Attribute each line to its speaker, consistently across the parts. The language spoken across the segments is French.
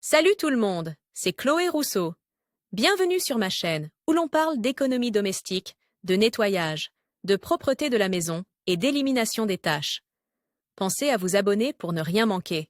Speaker 1: Salut tout le monde, c'est Chloé Rousseau. Bienvenue sur ma chaîne où l'on parle d'économie domestique, de nettoyage, de propreté de la maison et d'élimination des tâches. Pensez à vous abonner pour ne rien manquer.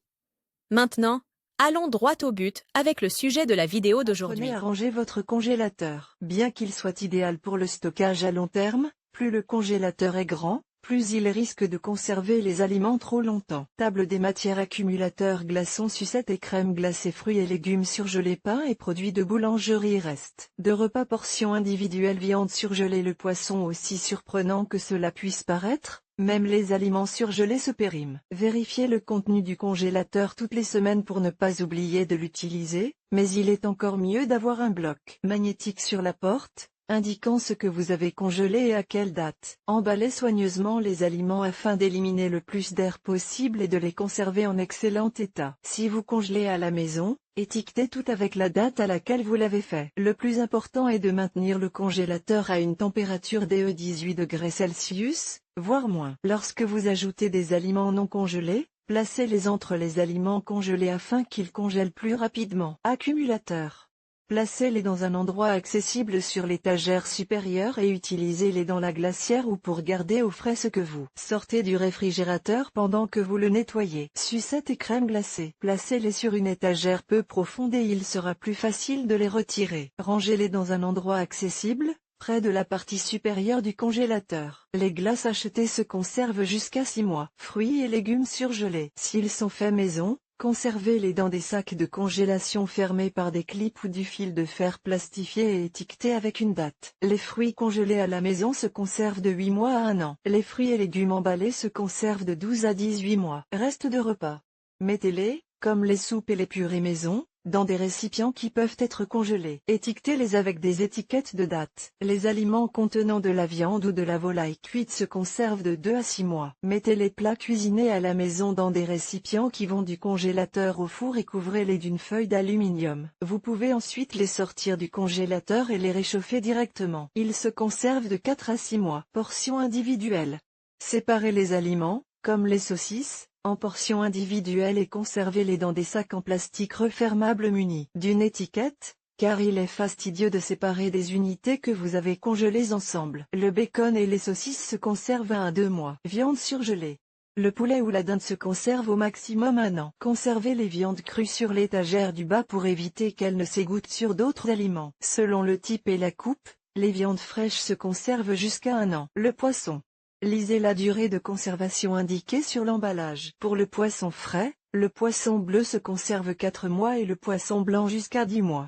Speaker 1: Maintenant, allons droit au but avec le sujet de la vidéo d'aujourd'hui.
Speaker 2: Apprenez à ranger votre congélateur. Bien qu'il soit idéal pour le stockage à long terme, plus le congélateur est grand, plus il risque de conserver les aliments trop longtemps. Table des matières: accumulateurs, glaçons, sucettes et crèmes glacées, fruits et légumes surgelés, pain et produits de boulangerie, restes de repas, portions individuelles, viande surgelée. Le poisson, aussi surprenant que cela puisse paraître, même les aliments surgelés se périment. Vérifiez le contenu du congélateur toutes les semaines pour ne pas oublier de l'utiliser, mais il est encore mieux d'avoir un bloc magnétique sur la porte, indiquant ce que vous avez congelé et à quelle date. Emballez soigneusement les aliments afin d'éliminer le plus d'air possible et de les conserver en excellent état. Si vous congelez à la maison, étiquetez tout avec la date à laquelle vous l'avez fait. Le plus important est de maintenir le congélateur à une température de 18 degrés Celsius, voire moins. Lorsque vous ajoutez des aliments non congelés, placez-les entre les aliments congelés afin qu'ils congèlent plus rapidement. Accumulateurs. Placez-les dans un endroit accessible sur l'étagère supérieure et utilisez-les dans la glacière ou pour garder au frais ce que vous sortez du réfrigérateur pendant que vous le nettoyez. Sucettes et crèmes glacées. Placez-les sur une étagère peu profonde et il sera plus facile de les retirer. Rangez-les dans un endroit accessible, près de la partie supérieure du congélateur. Les glaces achetées se conservent jusqu'à 6 mois. Fruits et légumes surgelés. S'ils sont faits maison, conservez-les dans des sacs de congélation fermés par des clips ou du fil de fer plastifié et étiqueté avec une date. Les fruits congelés à la maison se conservent de 8 mois à 1 an. Les fruits et légumes emballés se conservent de 12 à 18 mois. Restes de repas. Mettez-les, comme les soupes et les purées maison, dans des récipients qui peuvent être congelés. Étiquetez-les avec des étiquettes de date. Les aliments contenant de la viande ou de la volaille cuite se conservent de 2 à 6 mois. Mettez les plats cuisinés à la maison dans des récipients qui vont du congélateur au four et couvrez-les d'une feuille d'aluminium. Vous pouvez ensuite les sortir du congélateur et les réchauffer directement. Ils se conservent de 4 à 6 mois. Portions individuelles. Séparez les aliments, comme les saucisses, en portions individuelles et conservez-les dans des sacs en plastique refermables munis d'une étiquette, car il est fastidieux de séparer des unités que vous avez congelées ensemble. Le bacon et les saucisses se conservent à 1 à 2 mois. Viande surgelée. Le poulet ou la dinde se conserve au maximum 1 an. Conservez les viandes crues sur l'étagère du bas pour éviter qu'elles ne s'égouttent sur d'autres aliments. Selon le type et la coupe, les viandes fraîches se conservent jusqu'à 1 an. Le poisson. Lisez la durée de conservation indiquée sur l'emballage. Pour le poisson frais, le poisson bleu se conserve 4 mois et le poisson blanc jusqu'à 10 mois.